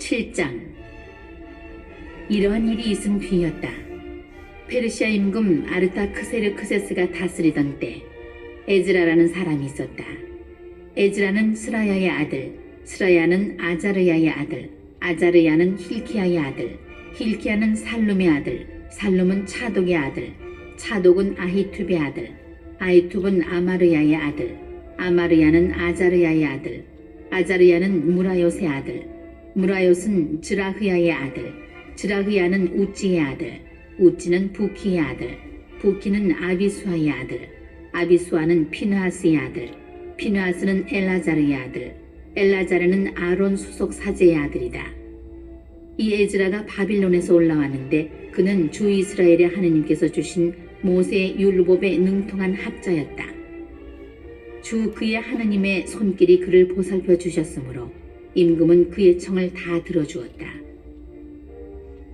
7장. 이러한 일이 있은 뒤였다. 페르시아 임금 아르타크세르크세스가 다스리던 때 에즈라라는 사람이 있었다. 에즈라는 스라야의 아들, 스라야는 아자르야의 아들, 아자르야는 힐키야의 아들, 힐키야는 살룸의 아들, 살룸은 차독의 아들, 차독은 아히투베의 아들, 아히투브는 아마르야의 아들, 아마르야는 아자르야의 아들, 아자르야는 무라요스의 아들, 무라요스는 즈라흐야의 아들, 즈라흐야는 우찌의 아들, 우찌는 부키의 아들, 부키는 아비수아의 아들, 아비수아는 피느하스의 아들, 피느하스는 엘라자르의 아들, 엘라자르는 아론 수속 사제의 아들이다. 이 에즈라가 바빌론에서 올라왔는데 그는 주 이스라엘의 하느님께서 주신 모세의 율법에 능통한 학자였다. 주 그의 하느님의 손길이 그를 보살펴 주셨으므로 임금은 그의 청을 다 들어주었다.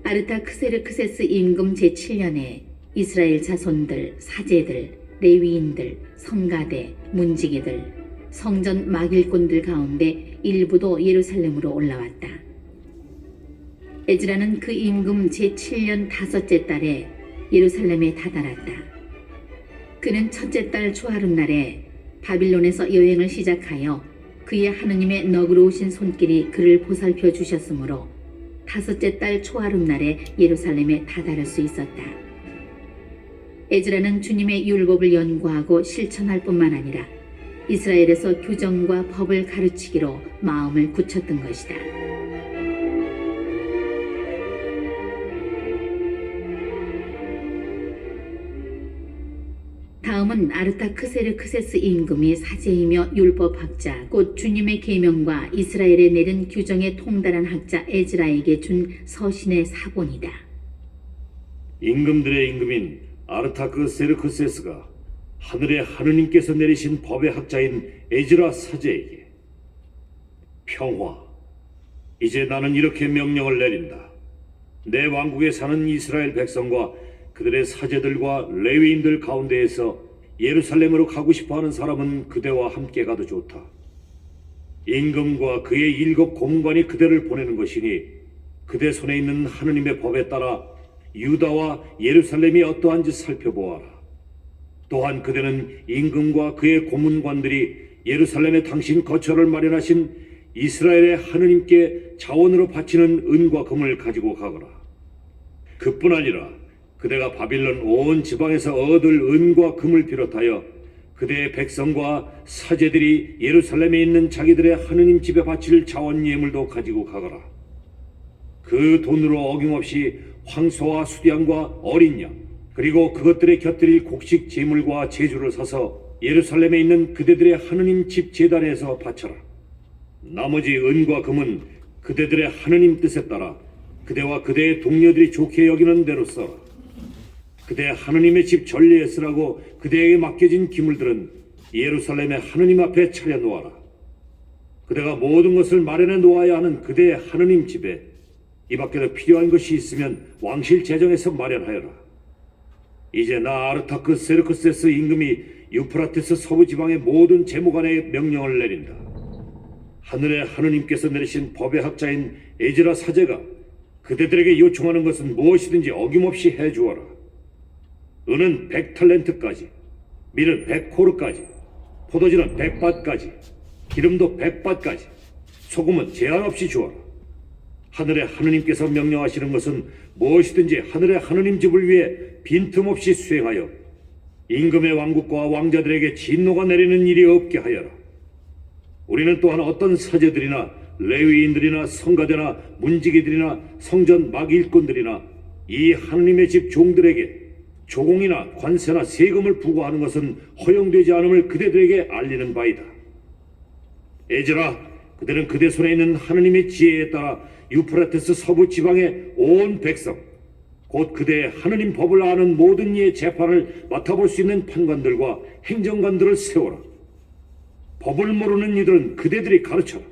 아르타크세르크세스 임금 제7년에 이스라엘 자손들, 사제들, 레위인들, 성가대, 문지기들, 성전 막일꾼들 가운데 일부도 예루살렘으로 올라왔다. 에즈라는 그 임금 제7년 5째 달에 예루살렘에 다다랐다. 그는 첫째 달 초하룻날에 바빌론에서 여행을 시작하여 그의 하느님의 너그러우신 손길이 그를 보살펴 주셨으므로 5째 달 초하룻날에 예루살렘에 다다를 수 있었다. 에즈라는 주님의 율법을 연구하고 실천할 뿐만 아니라 이스라엘에서 규정과 법을 가르치기로 마음을 굳혔던 것이다. 다음은 아르타크세르크세스 임금이 사제이며 율법학자 곧 주님의 계명과 이스라엘에 내린 규정에 통달한 학자 에즈라에게 준 서신의 사본이다. 임금들의 임금인 아르타크세르크세스가 하늘의 하느님께서 내리신 법의 학자인 에즈라 사제에게 평화. 이제 나는 이렇게 명령을 내린다. 내 왕국에 사는 이스라엘 백성과 그들의 사제들과 레위인들 가운데에서 예루살렘으로 가고 싶어하는 사람은 그대와 함께 가도 좋다. 임금과 그의 7 고문관이 그대를 보내는 것이니 그대 손에 있는 하느님의 법에 따라 유다와 예루살렘이 어떠한지 살펴보아라. 또한 그대는 임금과 그의 고문관들이 예루살렘에 당신 거처를 마련하신 이스라엘의 하느님께 자원으로 바치는 은과 금을 가지고 가거라. 그뿐 아니라 그대가 바빌론 온 지방에서 얻을 은과 금을 비롯하여 그대의 백성과 사제들이 예루살렘에 있는 자기들의 하느님 집에 바칠 자원 예물도 가지고 가거라. 그 돈으로 어김없이 황소와 수양과 어린 양 그리고 그것들의 곁들일 곡식 제물과 제주를 사서 예루살렘에 있는 그대들의 하느님 집 제단에서 바쳐라. 나머지 은과 금은 그대들의 하느님 뜻에 따라 그대와 그대의 동료들이 좋게 여기는 대로 써라. 그대 하느님의 집 전리에 쓰라고 그대에게 맡겨진 기물들은 예루살렘의 하느님 앞에 차려놓아라. 그대가 모든 것을 마련해 놓아야 하는 그대의 하느님 집에 이 밖에도 필요한 것이 있으면 왕실 재정에서 마련하여라. 이제 나 아르타크세르크세스 임금이 유프라테스 서부 지방의 모든 재무관에 명령을 내린다. 하늘의 하느님께서 내리신 법의 학자인 에즈라 사제가 그대들에게 요청하는 것은 무엇이든지 어김없이 해주어라. 은은 100탈렌트까지, 밀은 100코르까지, 포도주는 100밭까지, 기름도 100밭까지, 소금은 제한 없이 주어라. 하늘의 하느님께서 명령하시는 것은 무엇이든지 하늘의 하느님 집을 위해 빈틈없이 수행하여 임금의 왕국과 왕자들에게 진노가 내리는 일이 없게 하여라. 우리는 또한 어떤 사제들이나 레위인들이나 성가대나 문지기들이나 성전 막일꾼들이나 이 하느님의 집 종들에게 조공이나 관세나 세금을 부과하는 것은 허용되지 않음을 그대들에게 알리는 바이다. 에즈라, 그들은 그대 손에 있는 하느님의 지혜에 따라 유프라테스 서부 지방의 온 백성, 곧 그대의 하느님 법을 아는 모든 이의 재판을 맡아볼 수 있는 판관들과 행정관들을 세워라. 법을 모르는 이들은 그대들이 가르쳐라.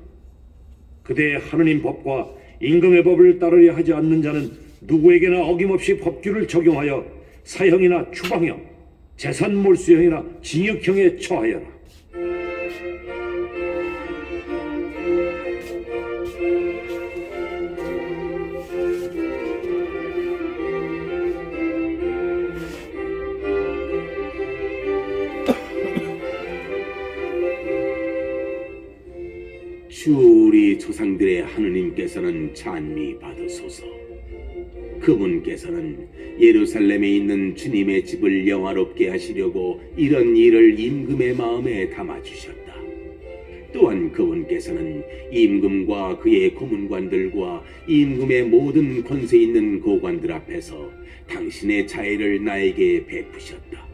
그대의 하느님 법과 임금의 법을 따르려 하지 않는 자는 누구에게나 어김없이 법규를 적용하여 사형이나 추방형, 재산 몰수형이나 징역형에 처하여라. 주 우리 조상들의 하느님께서는 찬미 받으소서. 그분께서는 예루살렘에 있는 주님의 집을 영화롭게 하시려고 이런 일을 임금의 마음에 담아주셨다. 또한 그분께서는 임금과 그의 고문관들과 임금의 모든 권세 있는 고관들 앞에서 당신의 자애를 나에게 베푸셨다.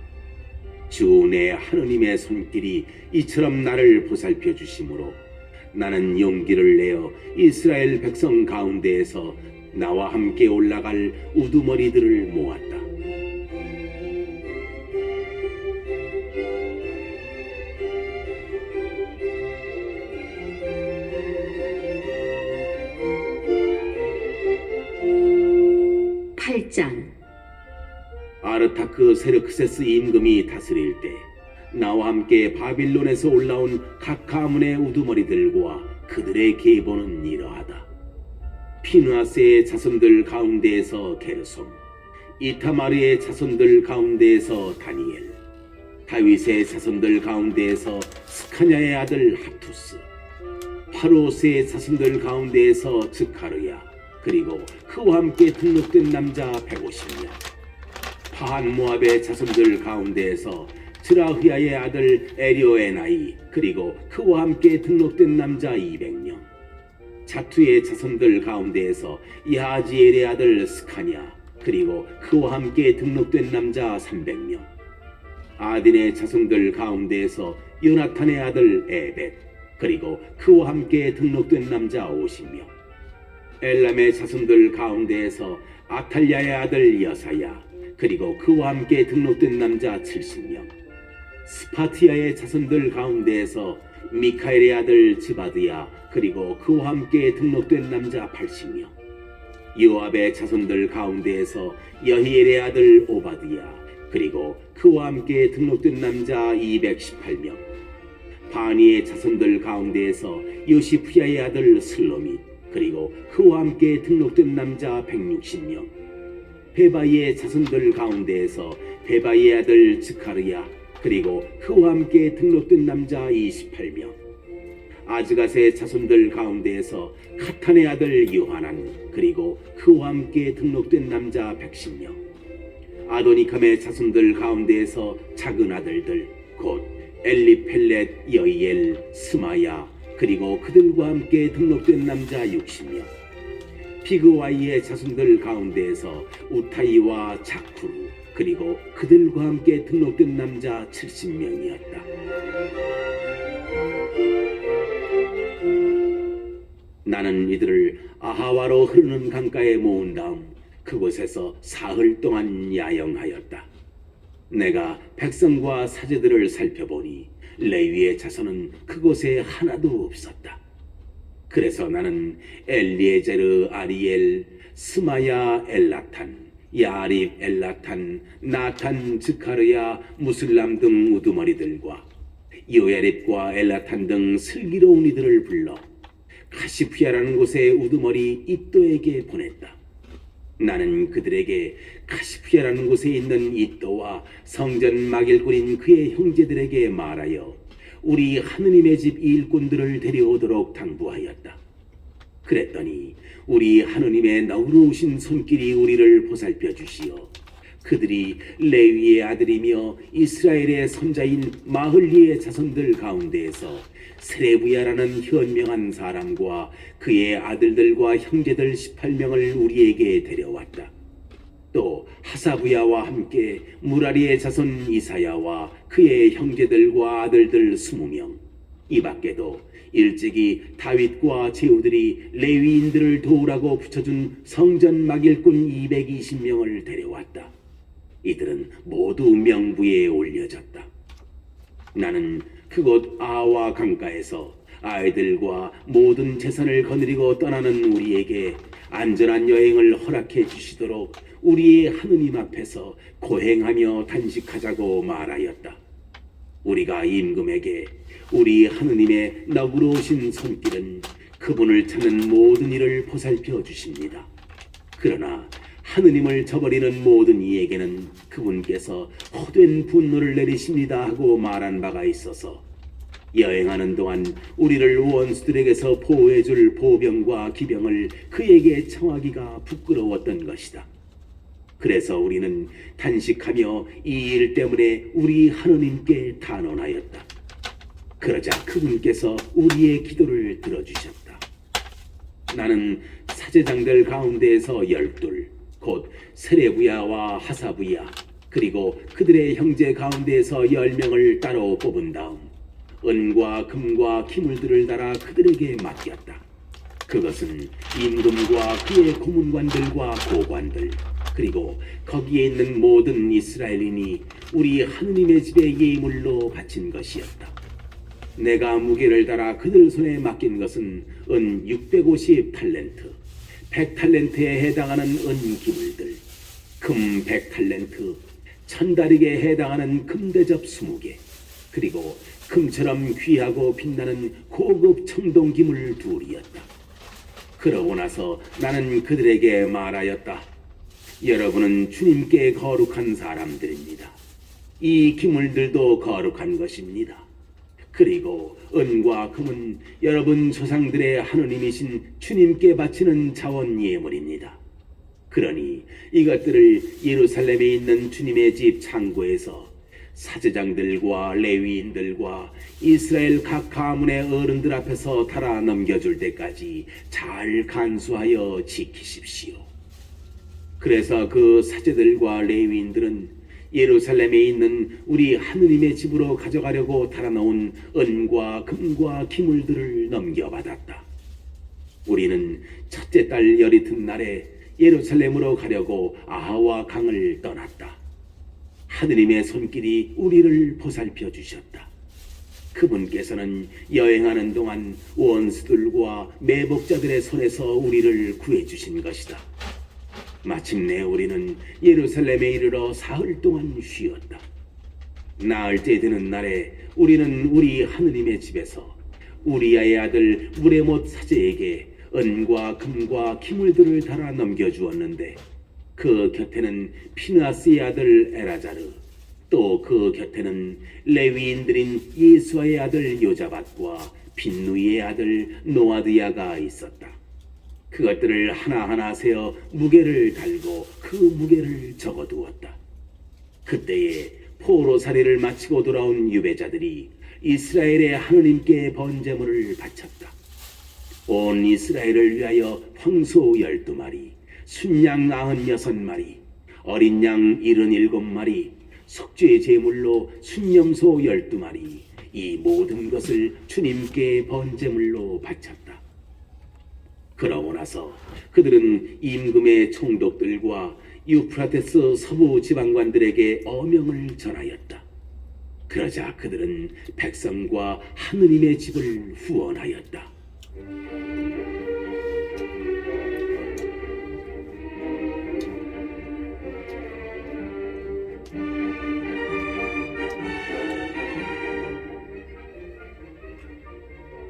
주 내 하느님의 손길이 이처럼 나를 보살펴 주심으로 나는 용기를 내어 이스라엘 백성 가운데에서 나와 함께 올라갈 우두머리들을 모았다. 팔장 아르타크 세르크세스 임금이 다스릴 때 나와 함께 바빌론에서 올라온 각 가문의 우두머리들과 그들의 계보는 이러하다. 피누아스의 자손들 가운데에서 게르솜, 이타마르의 자손들 가운데에서 다니엘, 다윗의 자손들 가운데에서 스카냐의 아들 하투스, 파루오스의 자손들 가운데에서 즈카르야, 그리고 그와 함께 등록된 남자 150명, 파한 모압의 자손들 가운데에서 스라흐야의 아들 에리오에나이, 그리고 그와 함께 등록된 남자 200명, 자투의 자손들 가운데에서 야지엘의 아들 스카냐, 그리고 그와 함께 등록된 남자 300명, 아딘의 자손들 가운데에서 요나탄의 아들 에벳, 그리고 그와 함께 등록된 남자 50명, 엘람의 자손들 가운데에서 아탈랴의 아들 여사야, 그리고 그와 함께 등록된 남자 70명, 스파티아의 자손들 가운데에서 미카엘의 아들 즈바드야, 그리고 그와 함께 등록된 남자 80명, 요압의 자손들 가운데에서 여히엘의 아들 오바드야, 그리고 그와 함께 등록된 남자 218명, 바니의 자손들 가운데에서 요시프야의 아들 슬로밋, 그리고 그와 함께 등록된 남자 160명, 베바이의 자손들 가운데에서 베바이의 아들 즈카르야, 그리고 그와 함께 등록된 남자 28명, 아즈갓의 자손들 가운데에서 카탄의 아들 요하난, 그리고 그와 함께 등록된 남자 110명, 아도니캄의 자손들 가운데에서 작은 아들들 곧 엘리펠렛, 여이엘, 스마야, 그리고 그들과 함께 등록된 남자 60명, 비그와이의 자손들 가운데에서 우타이와 자쿠르, 그리고 그들과 함께 등록된 남자 70명이었다. 나는 이들을 아하와로 흐르는 강가에 모은 다음 그곳에서 사흘 동안 야영하였다. 내가 백성과 사제들을 살펴보니 레위의 자손은 그곳에 하나도 없었다. 그래서 나는 엘리에제르, 아리엘, 스마야, 엘라탄, 야립, 엘라탄, 나탄, 즈카르야, 무슬람 등 우두머리들과 요야립과 엘라탄 등 슬기로운 이들을 불러 카시프야라는 곳의 우두머리 이또에게 보냈다. 나는 그들에게 카시프야라는 곳에 있는 이또와 성전 막일꾼인 그의 형제들에게 말하여 우리 하느님의 집 일꾼들을 데려오도록 당부하였다. 그랬더니 우리 하느님의 너그러우신 손길이 우리를 보살펴 주시어 그들이 레위의 아들이며 이스라엘의 손자인 마흘리의 자손들 가운데에서 세레부야라는 현명한 사람과 그의 아들들과 형제들 18명을 우리에게 데려왔다. 또 하사부야와 함께 무라리의 자손 이사야와 그의 형제들과 아들들 20명, 이 밖에도 일찍이 다윗과 제후들이 레위인들을 도우라고 붙여준 성전 막일꾼 220명을 데려왔다. 이들은 모두 명부에 올려졌다. 나는 그곳 아와 강가에서 아이들과 모든 재산을 거느리고 떠나는 우리에게 안전한 여행을 허락해 주시도록 우리의 하느님 앞에서 고행하며 단식하자고 말하였다. 우리가 임금에게 우리 하느님의 너그러우신 손길은 그분을 찾는 모든 일을 보살펴 주십니다. 그러나 하느님을 저버리는 모든 이에게는 그분께서 헛된 분노를 내리십니다 하고 말한 바가 있어서 여행하는 동안 우리를 원수들에게서 보호해줄 보병과 기병을 그에게 청하기가 부끄러웠던 것이다. 그래서 우리는 단식하며 이 일 때문에 우리 하느님께 단언하였다. 그러자 그분께서 우리의 기도를 들어주셨다. 나는 사제장들 가운데에서 12, 곧 세레부야와 하사부야, 그리고 그들의 형제 가운데에서 10명을 따로 뽑은 다음 은과 금과 기물들을 달아 그들에게 맡겼다. 그것은 임금과 그의 고문관들과 고관들, 그리고 거기에 있는 모든 이스라엘인이 우리 하느님의 집에 예물로 바친 것이었다. 내가 무게를 달아 그들 손에 맡긴 것은 은 650탈렌트, 100탈렌트에 해당하는 은 기물들, 금 100탈렌트, 1000다릭에 해당하는 금대접 20개, 그리고 금처럼 귀하고 빛나는 고급 청동기물 2이었다. 그러고 나서 나는 그들에게 말하였다. 여러분은 주님께 거룩한 사람들입니다. 이 기물들도 거룩한 것입니다. 그리고 은과 금은 여러분 조상들의 하느님이신 주님께 바치는 자원 예물입니다. 그러니 이것들을 예루살렘에 있는 주님의 집 창고에서 사제장들과 레위인들과 이스라엘 각 가문의 어른들 앞에서 달아 넘겨줄 때까지 잘 간수하여 지키십시오. 그래서 그 사제들과 레위인들은 예루살렘에 있는 우리 하느님의 집으로 가져가려고 달아놓은 은과 금과 기물들을 넘겨받았다. 우리는 첫째 달 열이튿날에 예루살렘으로 가려고 아하와 강을 떠났다. 하느님의 손길이 우리를 보살펴 주셨다. 그분께서는 여행하는 동안 원수들과 매복자들의 손에서 우리를 구해주신 것이다. 마침내 우리는 예루살렘에 이르러 사흘 동안 쉬었다. 나흘째 되는 날에 우리는 우리 하느님의 집에서 우리아의 아들 무레못 사제에게 은과 금과 기물들을 달아 넘겨주었는데 그 곁에는 피느하스의 아들 에라자르, 또 그 곁에는 레위인들인 예수아의 아들 요자밧과 빈누이의 아들 노아드야가 있었다. 그것들을 하나하나 세어 무게를 달고 그 무게를 적어두었다. 그때에 포로살이를 마치고 돌아온 유배자들이 이스라엘의 하느님께 번제물을 바쳤다. 온 이스라엘을 위하여 황소 12마리, 순양 96마리, 어린 양 77마리, 속죄 제물로 순염소 12마리, 이 모든 것을 주님께 번제물로 바쳤다. 그러고 나서 그들은 임금의 총독들과 유프라테스 서부 지방관들에게 어명을 전하였다. 그러자 그들은 백성과 하느님의 집을 후원하였다.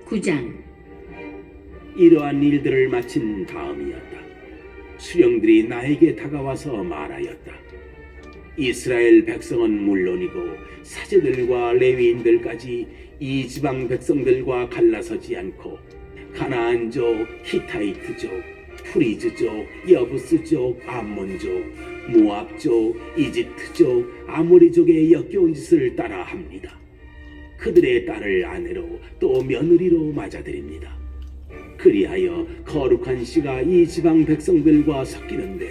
구장 이러한 일들을 마친 다음이었다. 수령들이 나에게 다가와서 말하였다. 이스라엘 백성은 물론이고 사제들과 레위인들까지 이 지방 백성들과 갈라서지 않고 가나안족, 히타이트족, 프리즈족, 여부스족, 암몬족, 모압족, 이집트족, 아모리족의 역겨운 짓을 따라합니다. 그들의 딸을 아내로 또 며느리로 맞아들입니다. 그리하여 거룩한 씨가 이 지방 백성들과 섞이는데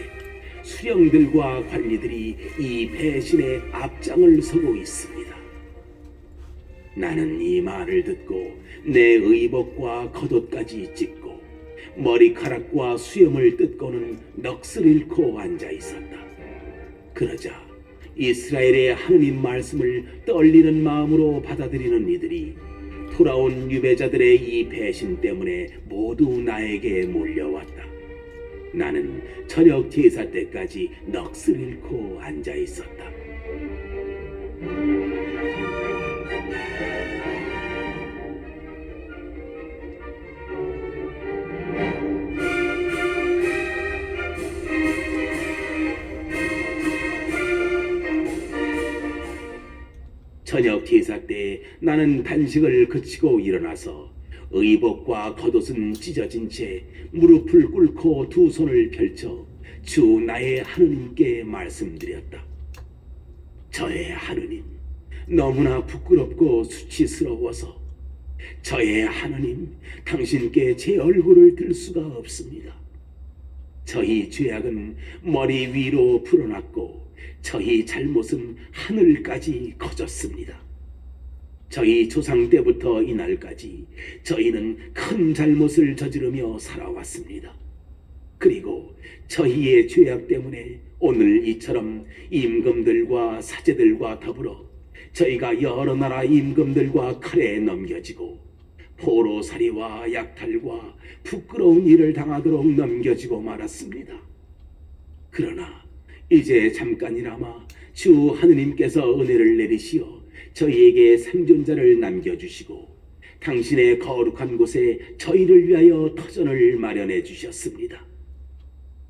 수령들과 관리들이 이 배신의 앞장을 서고 있습니다. 나는 이 말을 듣고 내 의복과 겉옷까지 찢고 머리카락과 수염을 뜯고는 넋을 잃고 앉아 있었다. 그러자 이스라엘의 하느님 말씀을 떨리는 마음으로 받아들이는 이들이 돌아온 유배자들의 이 배신 때문에 모두 나에게 몰려왔다. 나는 저녁 제사 때까지 넋을 잃고 앉아 있었다. 저녁 제사 때 나는 단식을 그치고 일어나서 의복과 겉옷은 찢어진 채 무릎을 꿇고 두 손을 펼쳐 주 나의 하느님께 말씀드렸다. 저의 하느님, 너무나 부끄럽고 수치스러워서 저의 하느님, 당신께 제 얼굴을 들 수가 없습니다. 저희 죄악은 머리 위로 불어났고 저희 잘못은 하늘까지 커졌습니다. 저희 조상 때부터 이날까지 저희는 큰 잘못을 저지르며 살아왔습니다. 그리고 저희의 죄악 때문에 오늘 이처럼 임금들과 사제들과 더불어 저희가 여러 나라 임금들과 칼에 넘겨지고 포로살이와 약탈과 부끄러운 일을 당하도록 넘겨지고 말았습니다. 그러나 이제 잠깐이나마 주 하느님께서 은혜를 내리시어 저희에게 생존자를 남겨주시고 당신의 거룩한 곳에 저희를 위하여 터전을 마련해 주셨습니다.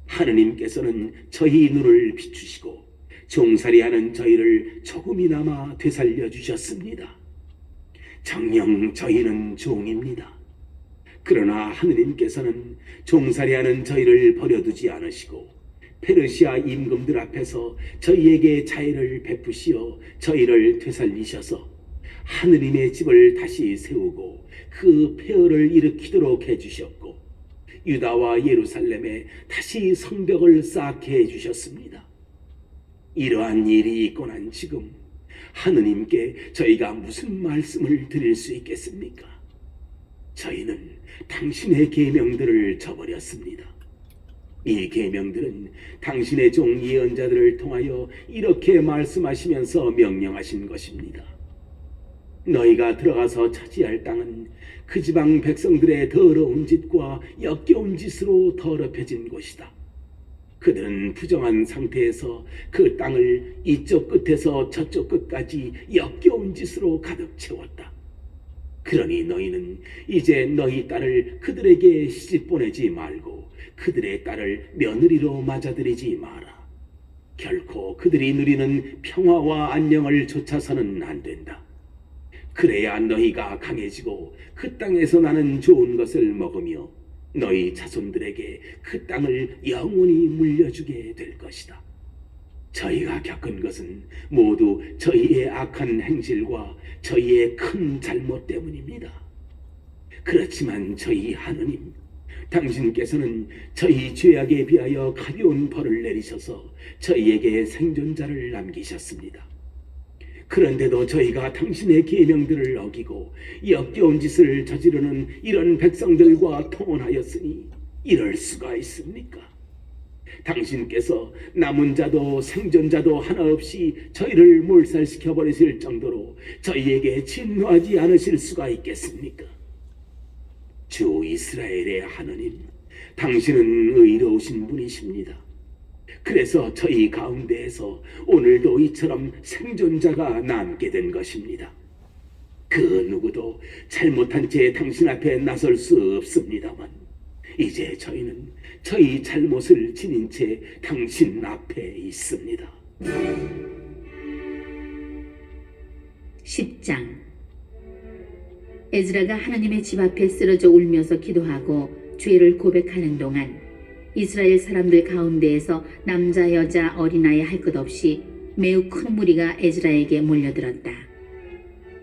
하느님께서는 저희 눈을 비추시고 종살이하는 저희를 조금이나마 되살려 주셨습니다. 정녕 저희는 종입니다. 그러나 하느님께서는 종살이하는 저희를 버려두지 않으시고 페르시아 임금들 앞에서 저희에게 자애를 베푸시어 저희를 되살리셔서 하느님의 집을 다시 세우고 그 폐허를 일으키도록 해주셨고 유다와 예루살렘에 다시 성벽을 쌓게 해주셨습니다. 이러한 일이 있고 난 지금 하느님께 저희가 무슨 말씀을 드릴 수 있겠습니까? 저희는 당신의 계명들을 저버렸습니다. 이 계명들은 당신의 종 예언자들을 통하여 이렇게 말씀하시면서 명령하신 것입니다. 너희가 들어가서 차지할 땅은 그 지방 백성들의 더러운 짓과 역겨운 짓으로 더럽혀진 곳이다. 그들은 부정한 상태에서 그 땅을 이쪽 끝에서 저쪽 끝까지 역겨운 짓으로 가득 채웠다. 그러니 너희는 이제 너희 딸을 그들에게 시집 보내지 말고 그들의 딸을 며느리로 맞아들이지 마라. 결코 그들이 누리는 평화와 안녕을 좇아서는 안 된다. 그래야 너희가 강해지고 그 땅에서 나는 좋은 것을 먹으며 너희 자손들에게 그 땅을 영원히 물려주게 될 것이다. 저희가 겪은 것은 모두 저희의 악한 행실과 저희의 큰 잘못 때문입니다. 그렇지만 저희 하느님, 당신께서는 저희 죄악에 비하여 가벼운 벌을 내리셔서 저희에게 생존자를 남기셨습니다. 그런데도 저희가 당신의 계명들을 어기고 역겨운 짓을 저지르는 이런 백성들과 통혼하였으니 이럴 수가 있습니까? 당신께서 남은 자도 생존자도 하나 없이 저희를 몰살시켜 버리실 정도로 저희에게 진노하지 않으실 수가 있겠습니까? 주 이스라엘의 하느님, 당신은 의로우신 분이십니다. 그래서 저희 가운데에서 오늘도 이처럼 생존자가 남게 된 것입니다. 그 누구도 잘못한 채 당신 앞에 나설 수 없습니다만 이제 저희는 저희 잘못을 지닌 채 당신 앞에 있습니다. 10장. 에즈라가 하나님의 집 앞에 쓰러져 울면서 기도하고 죄를 고백하는 동안 이스라엘 사람들 가운데에서 남자 여자 어린아이 할 것 없이 매우 큰 무리가 에즈라에게 몰려들었다.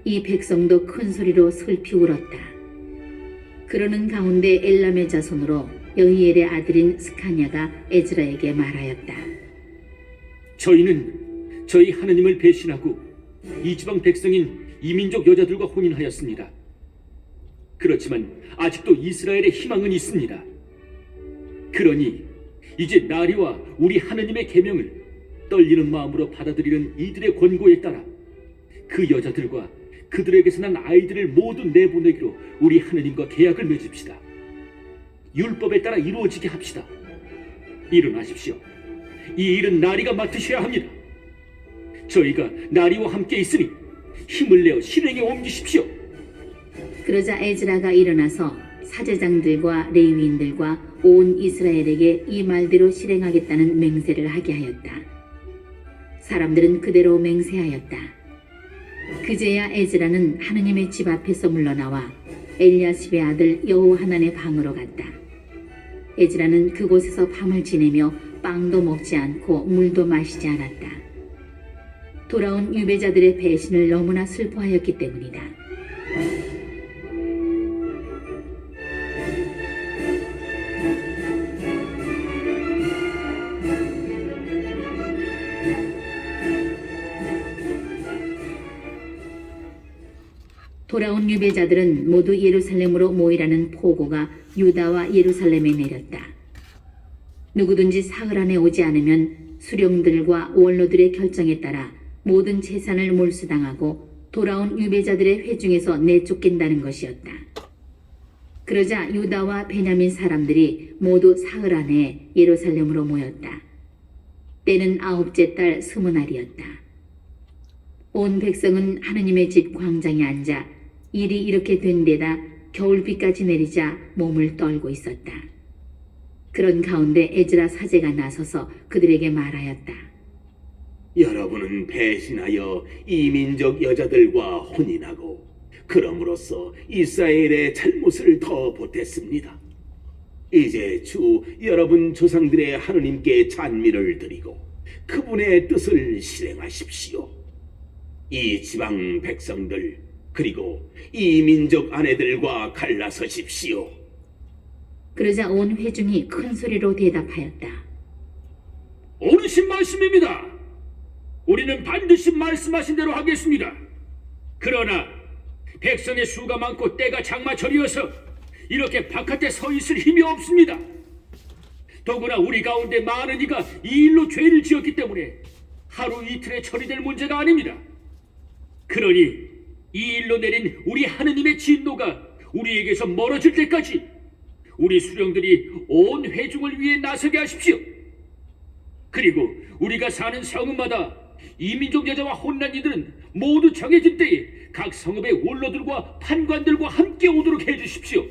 이 백성도 큰 소리로 슬피 울었다. 그러는 가운데 엘람의 자손으로 여히엘의 아들인 스카냐가 에즈라에게 말하였다. 저희는 저희 하느님을 배신하고 이 지방 백성인 이민족 여자들과 혼인하였습니다. 그렇지만 아직도 이스라엘의 희망은 있습니다. 그러니 이제 나리와 우리 하느님의 계명을 떨리는 마음으로 받아들이는 이들의 권고에 따라 그 여자들과 그들에게서 난 아이들을 모두 내보내기로 우리 하느님과 계약을 맺읍시다. 율법에 따라 이루어지게 합시다. 일어나십시오. 이 일은 나리가 맡으셔야 합니다. 저희가 나리와 함께 있으니 힘을 내어 실행에 옮기십시오. 그러자 에즈라가 일어나서 사제장들과 레위인들과 온 이스라엘에게 이 말대로 실행하겠다는 맹세를 하게 하였다. 사람들은 그대로 맹세하였다. 그제야 에즈라는 하느님의 집 앞에서 물러나와 엘리야십의 아들 여호하난의 방으로 갔다. 에즈라는 그곳에서 밤을 지내며 빵도 먹지 않고 물도 마시지 않았다. 돌아온 유배자들의 배신을 너무나 슬퍼하였기 때문이다. 돌아온 유배자들은 모두 예루살렘으로 모이라는 포고가 유다와 예루살렘에 내렸다. 누구든지 사흘 안에 오지 않으면 수령들과 원로들의 결정에 따라 모든 재산을 몰수당하고 돌아온 유배자들의 회중에서 내쫓긴다는 것이었다. 그러자 유다와 베냐민 사람들이 모두 사흘 안에 예루살렘으로 모였다. 때는 9째 달 스무날이었다. 온 백성은 하느님의 집 광장에 앉아 일이 이렇게 된 데다 겨울비까지 내리자 몸을 떨고 있었다. 그런 가운데 에즈라 사제가 나서서 그들에게 말하였다. 여러분은 배신하여 이민족 여자들과 혼인하고 그럼으로써 이스라엘의 잘못을 더 보탰습니다. 이제 주 여러분 조상들의 하느님께 찬미를 드리고 그분의 뜻을 실행하십시오. 이 지방 백성들 그리고 이 민족 아내들과 갈라서십시오. 그러자 온 회중이 큰 소리로 대답하였다. 어르신 말씀입니다. 우리는 반드시 말씀하신 대로 하겠습니다. 그러나 백성의 수가 많고 때가 장마철이어서 이렇게 바깥에 서 있을 힘이 없습니다. 더구나 우리 가운데 많은 이가 이 일로 죄를 지었기 때문에 하루 이틀에 처리될 문제가 아닙니다. 그러니 이 일로 내린 우리 하느님의 진노가 우리에게서 멀어질 때까지 우리 수령들이 온 회중을 위해 나서게 하십시오. 그리고 우리가 사는 성읍마다 이민족 여자와 혼난 이들은 모두 정해진 때에 각 성읍의 원로들과 판관들과 함께 오도록 해주십시오.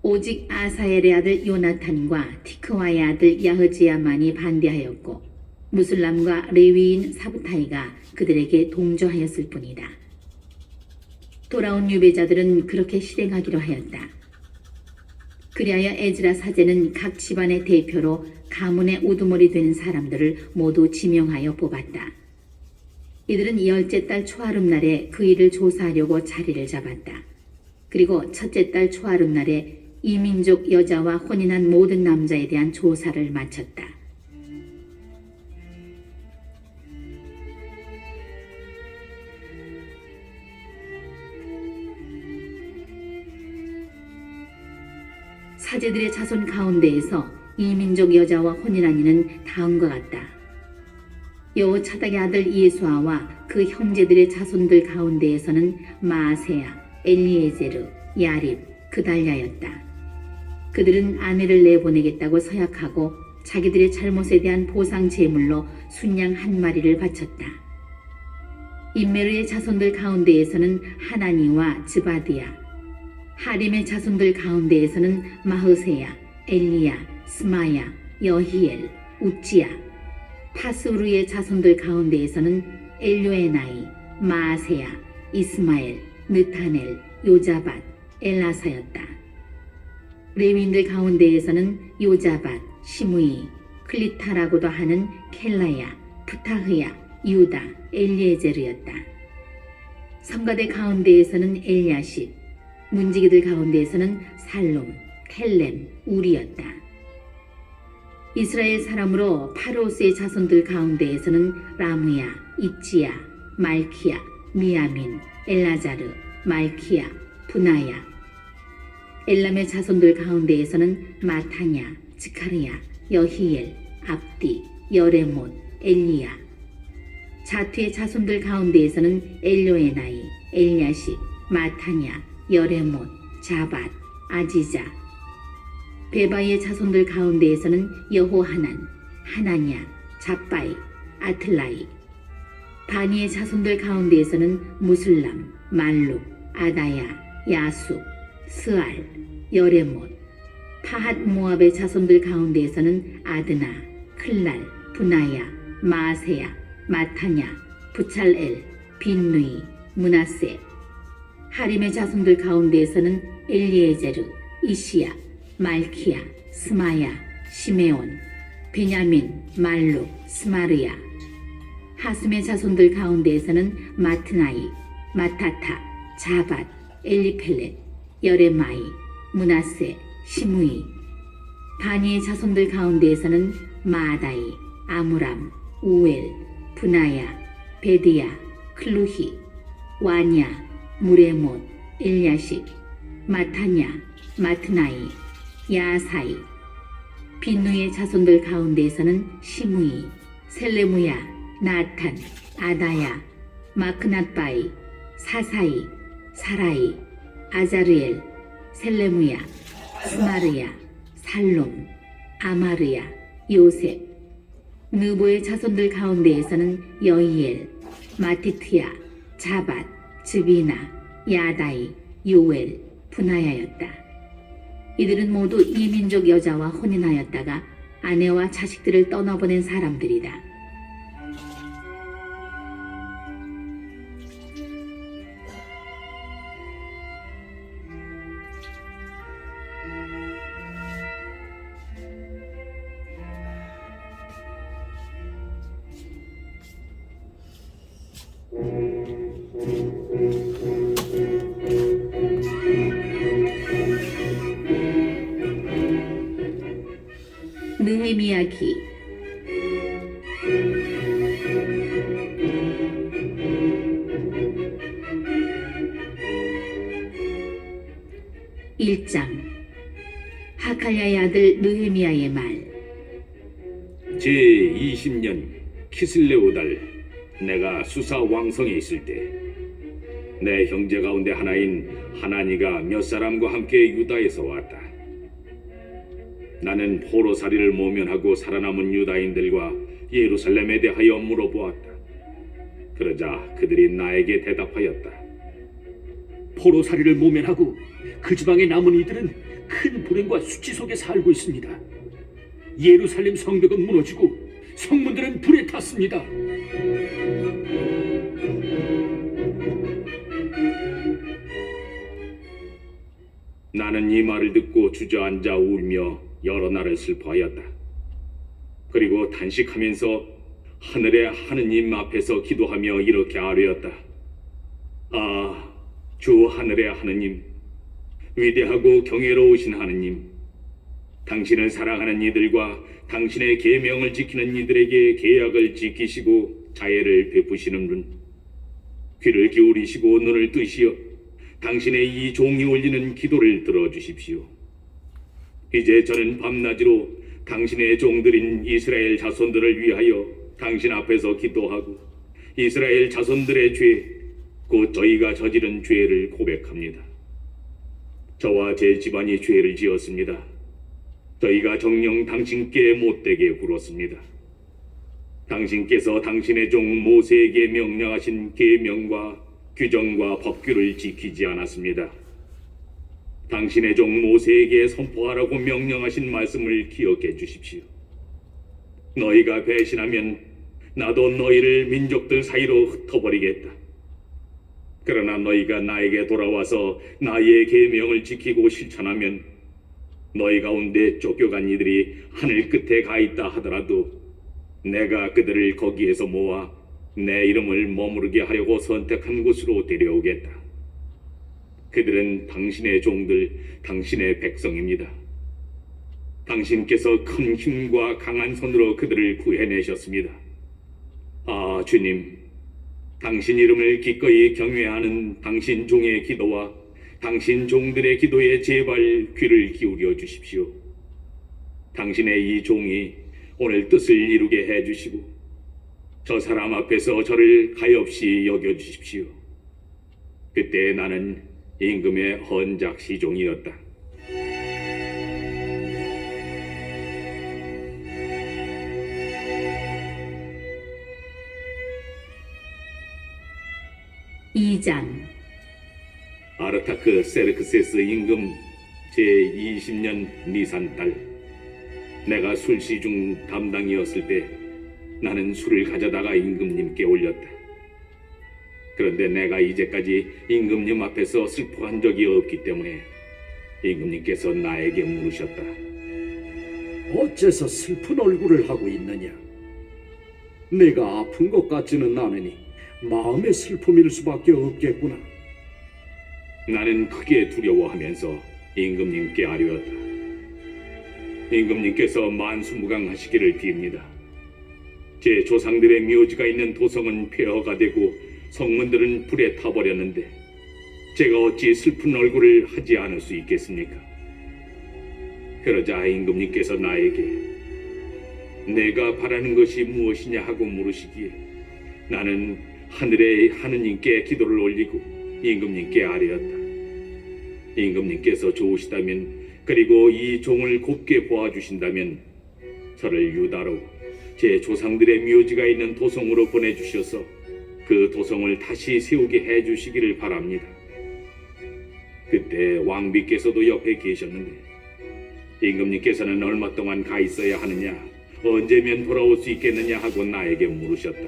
오직 아사엘의 아들 요나탄과 티크와의 아들 야흐지야만이 반대하였고 무슬람과 레위인 사부타이가 그들에게 동조하였을 뿐이다. 돌아온 유배자들은 그렇게 실행하기로 하였다. 그리하여 에즈라 사제는 각 집안의 대표로 가문의 우두머리 된 사람들을 모두 지명하여 뽑았다. 이들은 10째 달 초하룻날에 그 일을 조사하려고 자리를 잡았다. 그리고 첫째 달 초하룻날에 이민족 여자와 혼인한 모든 남자에 대한 조사를 마쳤다. 사제들의 자손 가운데에서 이민족 여자와 혼인한 이는 다음과 같다. 여호차닥의 아들 예수아와 그 형제들의 자손들 가운데에서는 마아세야, 엘리에제르, 야립, 그달랴였다. 그들은 아내를 내보내겠다고 서약하고 자기들의 잘못에 대한 보상 제물로 순양 1마리를 바쳤다. 임메르의 자손들 가운데에서는 하나니와 즈바디야, 하림의 자손들 가운데에서는 마흐세야, 엘리야, 스마야, 여히엘, 우찌야, 파스우르의 자손들 가운데에서는 엘요에나이, 마아세야, 이스마엘, 느타넬, 요자밧, 엘라사였다. 레위인들 가운데에서는 요자밧, 시므이, 클리타라고도 하는 켈라야, 푸타흐야, 유다, 엘리에제르였다. 성가대 가운데에서는 엘야십, 문지기들 가운데에서는 살롬, 텔렘, 우리였다. 이스라엘 사람으로 파로스의 자손들 가운데에서는 라무야, 입지야, 말키야, 미야민, 엘라자르, 말키야, 분하야. 엘람의 자손들 가운데에서는 마타냐, 즈카르야, 여히엘, 압디, 여레못, 엘리야. 자투의 자손들 가운데에서는 엘요에나이, 엘야십, 마타냐, 여레못, 자밧, 아지자. 베바이의 자손들 가운데에서는 여호하난, 하나냐, 잡바이, 아틀라이. 바니의 자손들 가운데에서는 무슬람, 말룩, 아다야, 야수, 스알, 여레못. 파핫 모압의 자손들 가운데에서는 아드나, 클랄, 분하야, 마아세야, 마타냐, 부찰엘, 빈누이, 므낫세. 하림의 자손들 가운데에서는 엘리에제르, 이시야, 말키야, 스마야, 시메온, 베냐민, 말룩, 스마르야. 하숨의 자손들 가운데에서는 마트나이, 마타타, 자밧, 엘리펠렛, 여레마이, 므낫세, 시므이. 바니의 자손들 가운데에서는 마아다이, 아무람, 우엘, 분하야, 베드야, 클루히, 와냐, 무레못, 엘야식, 마타냐, 마트나이, 야사이. 빈누의 자손들 가운데에서는 시므이, 셀레무야, 나탄, 아다야, 마크낫바이, 사사이, 사라이, 아자르엘, 셀레무야, 스마르야, 살룸, 아마르야, 요셉. 느보의 자손들 가운데에서는 여이엘, 마티트야, 자밧, 즈비나, 야다이, 요엘, 분하야였다. 이들은 모두 이민족 여자와 혼인하였다가 아내와 자식들을 떠나보낸 사람들이다. 느헤미야기. 일장. 하칼야의 아들 느헤미야의 말. 제20년 키슬레오달 내가 수사 왕성에 있을 때 내 형제 가운데 하나인 하나니가 몇 사람과 함께 유다에서 왔다. 나는 포로살이를 모면하고 살아남은 유다인들과 예루살렘에 대하여 물어보았다. 그러자 그들이 나에게 대답하였다. 포로살이를 모면하고 그 지방에 남은 이들은 큰 불행과 수치 속에 살고 있습니다. 예루살렘 성벽은 무너지고 성문들은 불에 탔습니다. 나는 이 말을 듣고 주저앉아 울며 여러 날을 슬퍼하였다. 그리고 단식하면서 하늘의 하느님 앞에서 기도하며 이렇게 아뢰었다. 아, 주 하늘의 하느님, 위대하고 경외로우신 하느님, 당신을 사랑하는 이들과 당신의 계명을 지키는 이들에게 계약을 지키시고 자애를 베푸시는 분, 귀를 기울이시고 눈을 뜨시어 당신의 이 종이 올리는 기도를 들어주십시오. 이제 저는 밤낮으로 당신의 종들인 이스라엘 자손들을 위하여 당신 앞에서 기도하고 이스라엘 자손들의 죄, 곧 저희가 저지른 죄를 고백합니다. 저와 제 집안이 죄를 지었습니다. 저희가 정녕 당신께 못되게 굴었습니다. 당신께서 당신의 종 모세에게 명령하신 계명과 규정과 법규를 지키지 않았습니다. 당신의 종 모세에게 선포하라고 명령하신 말씀을 기억해 주십시오. 너희가 배신하면 나도 너희를 민족들 사이로 흩어버리겠다. 그러나 너희가 나에게 돌아와서 나의 계명을 지키고 실천하면 너희 가운데 쫓겨간 이들이 하늘 끝에 가 있다 하더라도 내가 그들을 거기에서 모아 내 이름을 머무르게 하려고 선택한 곳으로 데려오겠다. 그들은 당신의 종들, 당신의 백성입니다. 당신께서 큰 힘과 강한 손으로 그들을 구해내셨습니다. 아, 주님, 당신 이름을 기꺼이 경외하는 당신 종의 기도와 당신 종들의 기도에 제발 귀를 기울여 주십시오. 당신의 이 종이 오늘 뜻을 이루게 해주시고 저 사람 앞에서 저를 가엾이 여겨주십시오. 그때 나는 임금의 헌작 시종이었다. 이장. 아르타크 세르크세스 임금 제20년 니산달 내가 술시중 담당이었을 때 나는 술을 가져다가 임금님께 올렸다. 그런데 내가 이제까지 임금님 앞에서 슬퍼한 적이 없기 때문에 임금님께서 나에게 물으셨다. 어째서 슬픈 얼굴을 하고 있느냐? 내가 아픈 것 같지는 않으니 마음의 슬픔일 수밖에 없겠구나. 나는 크게 두려워하면서 임금님께 아뢰었다. 임금님께서 만수무강하시기를 빕니다. 제 조상들의 묘지가 있는 도성은 폐허가 되고 성문들은 불에 타버렸는데 제가 어찌 슬픈 얼굴을 하지 않을 수 있겠습니까? 그러자 임금님께서 나에게 내가 바라는 것이 무엇이냐 하고 물으시기에 나는 하늘의 하느님께 기도를 올리고 임금님께 아뢰었다. 임금님께서 좋으시다면 그리고 이 종을 곱게 보아주신다면 저를 유다로 제 조상들의 묘지가 있는 도성으로 보내주셔서 그 도성을 다시 세우게 해주시기를 바랍니다. 그때 왕비께서도 옆에 계셨는데 임금님께서는 얼마 동안 가 있어야 하느냐, 언제면 돌아올 수 있겠느냐 하고 나에게 물으셨다.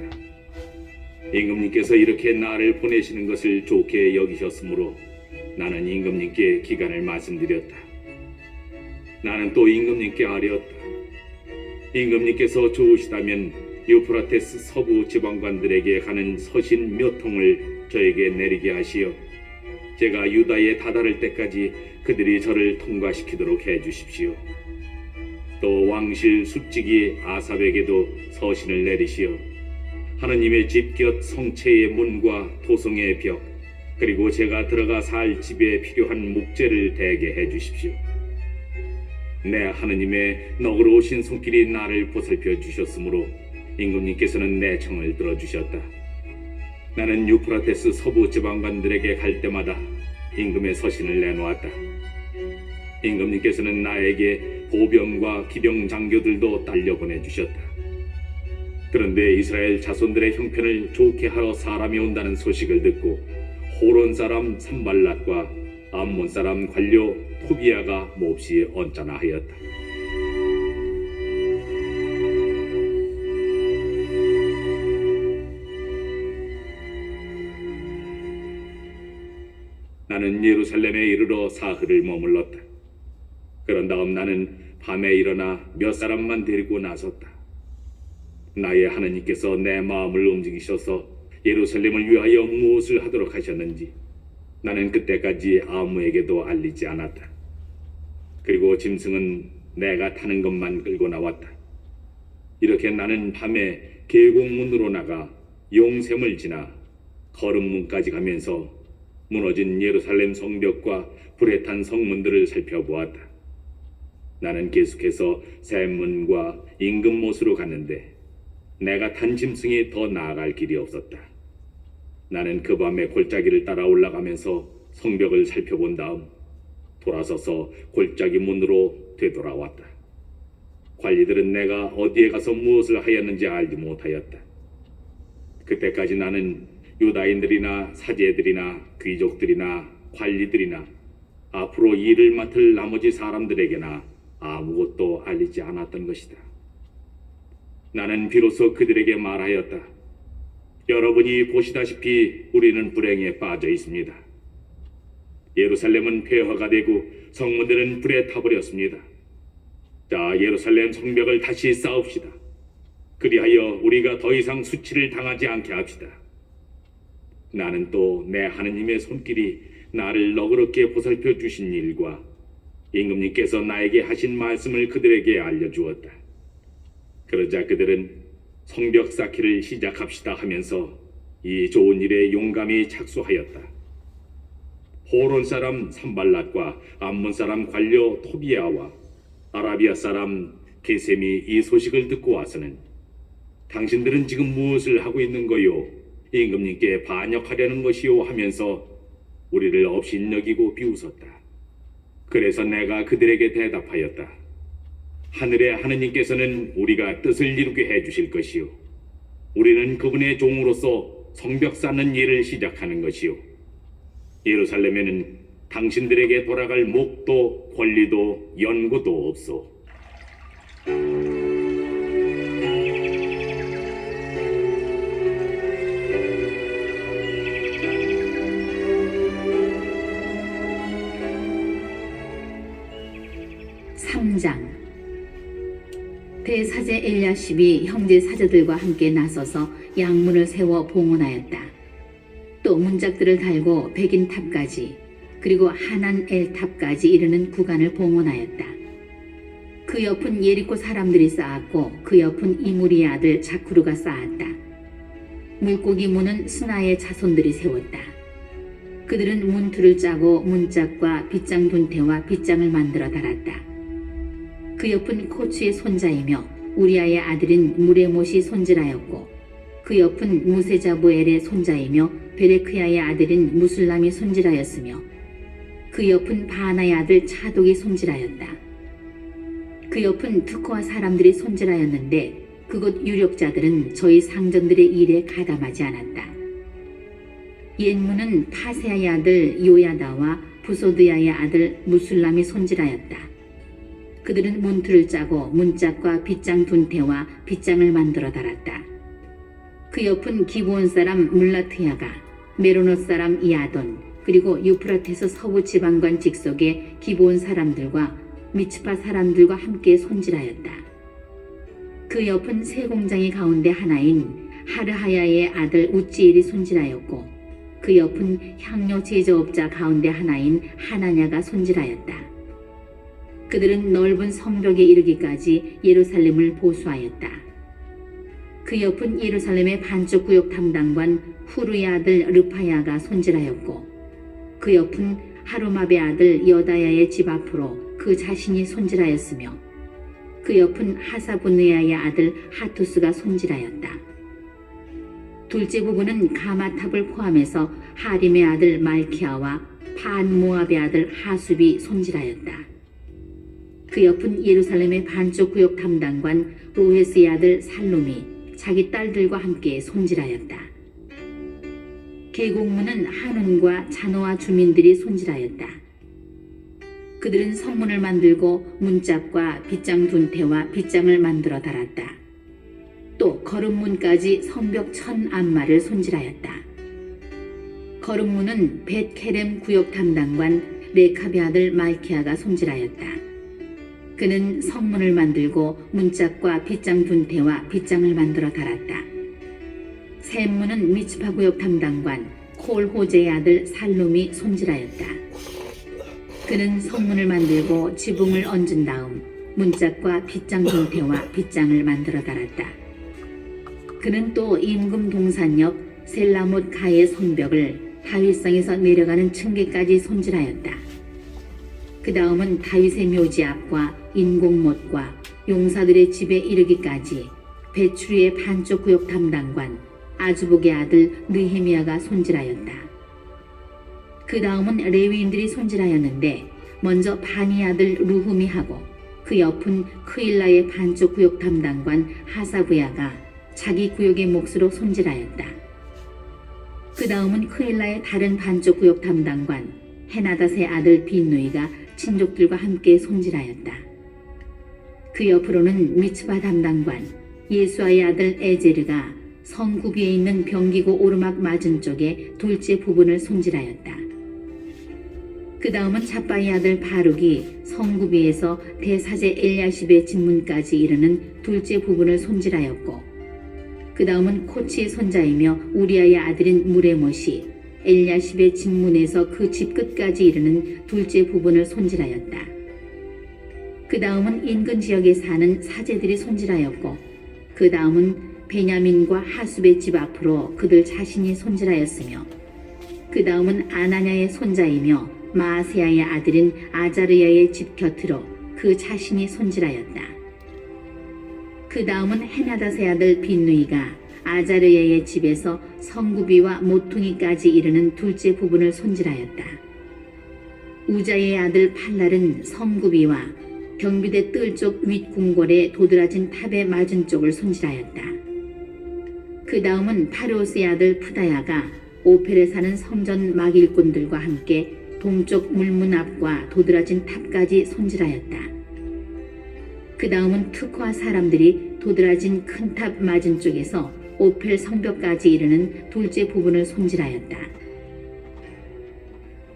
임금님께서 이렇게 나를 보내시는 것을 좋게 여기셨으므로 나는 임금님께 기간을 말씀드렸다. 나는 또 임금님께 아뢰었다. 임금님께서 좋으시다면 유프라테스 서부 지방관들에게 가는 서신 몇 통을 저에게 내리게 하시어 제가 유다에 다다를 때까지 그들이 저를 통과시키도록 해주십시오. 또 왕실 숙직이 아삽에게도 서신을 내리시어 하느님의 집 곁 성체의 문과 도성의 벽 그리고 제가 들어가 살 집에 필요한 목재를 대게 해주십시오. 내 하느님의 너그러우신 손길이 나를 보살펴 주셨으므로 임금님께서는 내 청을 들어주셨다. 나는 유프라테스 서부 지방관들에게 갈 때마다 임금의 서신을 내놓았다. 임금님께서는 나에게 보병과 기병 장교들도 딸려 보내주셨다. 그런데 이스라엘 자손들의 형편을 좋게 하러 사람이 온다는 소식을 듣고 호론 사람 산발랏과 암몬 사람 관료 토비아가 몹시 언짢아하였다. 나는 예루살렘에 이르러 사흘을 머물렀다. 그런 다음 나는 밤에 일어나 몇 사람만 데리고 나섰다. 나의 하느님께서 내 마음을 움직이셔서 예루살렘을 위하여 무엇을 하도록 하셨는지 나는 그때까지 아무에게도 알리지 않았다. 그리고 짐승은 내가 타는 것만 끌고 나왔다. 이렇게 나는 밤에 계곡문으로 나가 용샘을 지나 거름문까지 가면서 무너진 예루살렘 성벽과 불에 탄 성문들을 살펴보았다. 나는 계속해서 샘문과 임금못으로 갔는데 내가 탄 짐승이 더 나아갈 길이 없었다. 나는 그 밤에 골짜기를 따라 올라가면서 성벽을 살펴본 다음 돌아서서 골짜기 문으로 되돌아왔다. 관리들은 내가 어디에 가서 무엇을 하였는지 알지 못하였다. 그때까지 나는 유다인들이나 사제들이나 귀족들이나 관리들이나 앞으로 일을 맡을 나머지 사람들에게나 아무것도 알리지 않았던 것이다. 나는 비로소 그들에게 말하였다. 여러분이 보시다시피 우리는 불행에 빠져 있습니다. 예루살렘은 폐허가 되고 성문들은 불에 타버렸습니다. 자, 예루살렘 성벽을 다시 쌓읍시다. 그리하여 우리가 더 이상 수치를 당하지 않게 합시다. 나는 또 내 하느님의 손길이 나를 너그럽게 보살펴 주신 일과 임금님께서 나에게 하신 말씀을 그들에게 알려주었다. 그러자 그들은 성벽 쌓기를 시작합시다 하면서 이 좋은 일에 용감히 착수하였다. 호론 사람 산발랏과 암몬 사람 관료 토비아와 아라비아 사람 게셈이 이 소식을 듣고 와서는 당신들은 지금 무엇을 하고 있는 거요? 임금님께 반역하려는 것이요? 하면서 우리를 업신여기고 비웃었다. 그래서 내가 그들에게 대답하였다. 하늘의 하느님께서는 우리가 뜻을 이루게 해주실 것이요. 우리는 그분의 종으로서 성벽 쌓는 일을 시작하는 것이요. 예루살렘에는 당신들에게 돌아갈 목도 권리도 연고도 없소. 3장. 대사제 엘야십이 형제 사제들과 함께 나서서 양문을 세워 봉헌하였다. 또 문짝들을 달고 백인탑까지 그리고 하난 엘탑까지 이르는 구간을 봉헌하였다. 그 옆은 예리코 사람들이 쌓았고 그 옆은 이무리의 아들 자쿠르가 쌓았다. 물고기 문은 스나의 자손들이 세웠다. 그들은 문틀을 짜고 문짝과 빗장 분태와 빗장을 만들어 달았다. 그 옆은 코츠의 손자이며 우리아의 아들인 무레못이 손질하였고 그 옆은 무세자부엘의 손자이며 베레크야의 아들인 무술람이 손질하였으며 그 옆은 바나의 아들 차독이 손질하였다. 그 옆은 특호와 사람들이 손질하였는데 그곳 유력자들은 저희 상전들의 일에 가담하지 않았다. 옛문은 파세아의 아들 요야다와 부소드야의 아들 무술람이 손질하였다. 그들은 문틀을 짜고 문짝과 빗장 분태와 빗장을 만들어 달았다. 그 옆은 기브온 사람 물라트야가 메로노 사람 이아돈 그리고 유프라테스 서부 지방관 직속의 기브온 사람들과 미츠파 사람들과 함께 손질하였다. 그 옆은 세 공장의 가운데 하나인 하르하야의 아들 우찌엘이 손질하였고 그 옆은 향료 제조업자 가운데 하나인 하나냐가 손질하였다. 그들은 넓은 성벽에 이르기까지 예루살렘을 보수하였다. 그 옆은 예루살렘의 반쪽 구역 담당관 후르의 아들 르파야가 손질하였고 그 옆은 하루마베 아들 여다야의 집 앞으로 그 자신이 손질하였으며 그 옆은 하사분느야의 아들 하투스가 손질하였다. 둘째 부분은 가마탑을 포함해서 하림의 아들 말키아와 판모압의 아들 하숲이 손질하였다. 그 옆은 예루살렘의 반쪽 구역 담당관 로헤스의 아들 살룸이 자기 딸들과 함께 손질하였다. 계곡문은 한운과 자노아 주민들이 손질하였다. 그들은 성문을 만들고 문짝과 빗장 분태와 빗장을 만들어 달았다. 또 거름문까지 성벽 1000안마를 손질하였다. 거름문은 벳케렘 구역 담당관 레카비 아들 말키아가 손질하였다. 그는 성문을 만들고 문짝과 빗장 분태와 빗장을 만들어 달았다. 샘문은 미츠파 구역 담당관 콜호제의 아들 살룸이 손질하였다. 그는 성문을 만들고 지붕을 얹은 다음 문짝과 빗장 분태와 빗장을 만들어 달았다. 그는 또 임금 동산 옆 셀라못 가의 성벽을 다윗성에서 내려가는 층계까지 손질하였다. 그 다음은 다윗의 묘지 앞과 인공못과 용사들의 집에 이르기까지 베추리의 반쪽 구역 담당관 아주복의 아들 느헤미야가 손질하였다. 그 다음은 레위인들이 손질하였는데 먼저 바니 아들 루흠이 하고 그 옆은 크일라의 반쪽 구역 담당관 하사브야가 자기 구역의 몫으로 손질하였다. 그 다음은 크일라의 다른 반쪽 구역 담당관 헤나닷의 아들 빈누이가 친족들과 함께 손질하였다. 그 옆으로는 미츠바 담당관 예수아의 아들 에제르가 성구비에 있는 병기고 오르막 맞은 쪽에 둘째 부분을 손질하였다. 그 다음은 잡바의 아들 바룩이 성구비에서 대사제 엘야십의 진문까지 이르는 둘째 부분을 손질하였고 그 다음은 코치의 손자이며 우리아의 아들인 무레못이 엘야십의 진문에서 그 집 끝까지 이르는 둘째 부분을 손질하였다. 그 다음은 인근 지역에 사는 사제들이 손질하였고 그 다음은 베냐민과 하숲의 집 앞으로 그들 자신이 손질하였으며 그 다음은 아나냐의 손자이며 마아세아의 아들인 아자르야의 집 곁으로 그 자신이 손질하였다. 그 다음은 헤나닷의 아들 빈누이가 아자르야의 집에서 성구비와 모퉁이까지 이르는 둘째 부분을 손질하였다. 우자의 아들 팔랄은 성구비와 경비대 뜰쪽 윗궁궐에 도드라진 탑의 맞은 쪽을 손질하였다. 그 다음은 파르오스의 아들 푸다야가 오펠에 사는 성전 막일꾼들과 함께 동쪽 물문 앞과 도드라진 탑까지 손질하였다. 그 다음은 특화 사람들이 도드라진 큰 탑 맞은 쪽에서 오펠 성벽까지 이르는 둘째 부분을 손질하였다.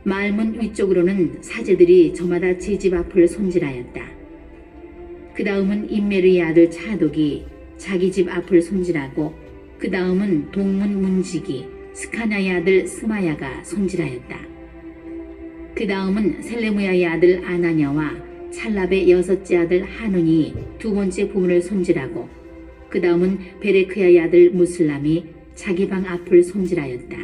말문 위쪽으로는 사제들이 저마다 제 집 앞을 손질하였다. 그 다음은 임메르의 아들 차독이 자기 집 앞을 손질하고 그 다음은 동문 문지기 스카냐의 아들 스마야가 손질하였다. 그 다음은 셀레무야의 아들 아나냐와 찰랍의 여섯째 아들 하눈이 두 번째 부문을 손질하고 그 다음은 베레크야의 아들 무슬람이 자기 방 앞을 손질하였다.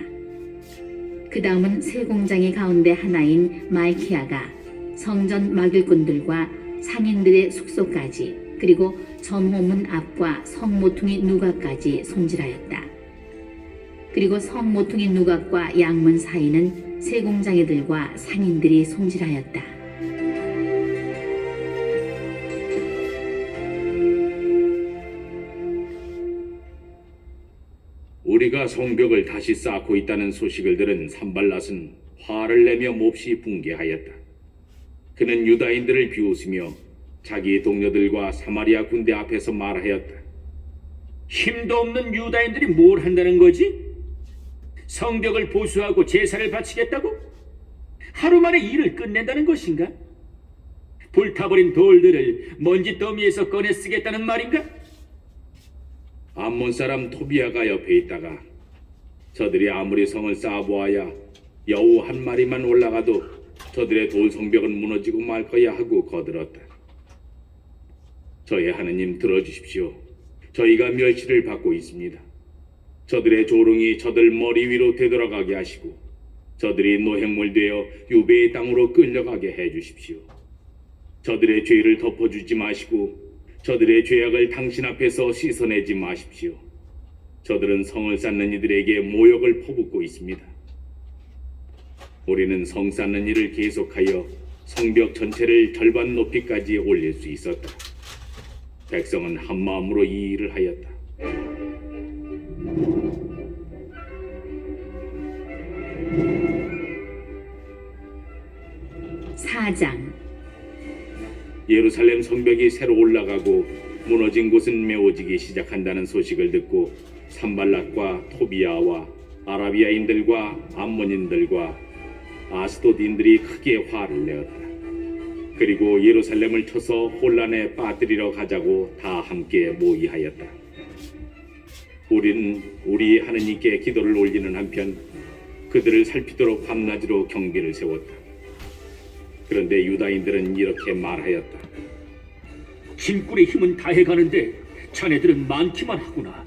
그 다음은 세 공장의 가운데 하나인 말키야가 성전 막일꾼들과 상인들의 숙소까지 그리고 전호문 앞과 성모퉁이 누각까지 손질하였다. 그리고 성모퉁이 누각과 양문 사이는 세 공장애들과 상인들이 손질하였다. 우리가 성벽을 다시 쌓고 있다는 소식을 들은 산발랏은 화를 내며 몹시 붕괴하였다. 그는 유다인들을 비웃으며 자기 동료들과 사마리아 군대 앞에서 말하였다. 힘도 없는 유다인들이 뭘 한다는 거지? 성벽을 보수하고 제사를 바치겠다고? 하루 만에 일을 끝낸다는 것인가? 불타버린 돌들을 먼지 더미에서 꺼내 쓰겠다는 말인가? 암몬 사람 토비아가 옆에 있다가 저들이 아무리 성을 쌓아보아야 여우 한 마리만 올라가도 저들의 돌 성벽은 무너지고 말 거야 하고 거들었다. 저의 하느님 들어주십시오. 저희가 멸시를 받고 있습니다. 저들의 조롱이 저들 머리 위로 되돌아가게 하시고 저들이 노획물 되어 유배의 땅으로 끌려가게 해주십시오. 저들의 죄를 덮어주지 마시고 저들의 죄악을 당신 앞에서 씻어내지 마십시오. 저들은 성을 쌓는 이들에게 모욕을 퍼붓고 있습니다. 우리는 성 쌓는 일을 계속하여 성벽 전체를 절반 높이까지 올릴 수 있었다. 백성은 한 마음으로 이 일을 하였다. 사장 예루살렘 성벽이 새로 올라가고 무너진 곳은 메워지기 시작한다는 소식을 듣고 산발랏과 토비아와 아라비아인들과 암몬인들과 아스도딘들이 크게 화를 내었다. 그리고 예루살렘을 쳐서 혼란에 빠뜨리러 가자고 다 함께 모의하였다. 우리는 우리 하느님께 기도를 올리는 한편 그들을 살피도록 밤낮으로 경비를 세웠다. 그런데 유다인들은 이렇게 말하였다. 힘꾼의 힘은 다해가는데 자네들은 많기만 하구나.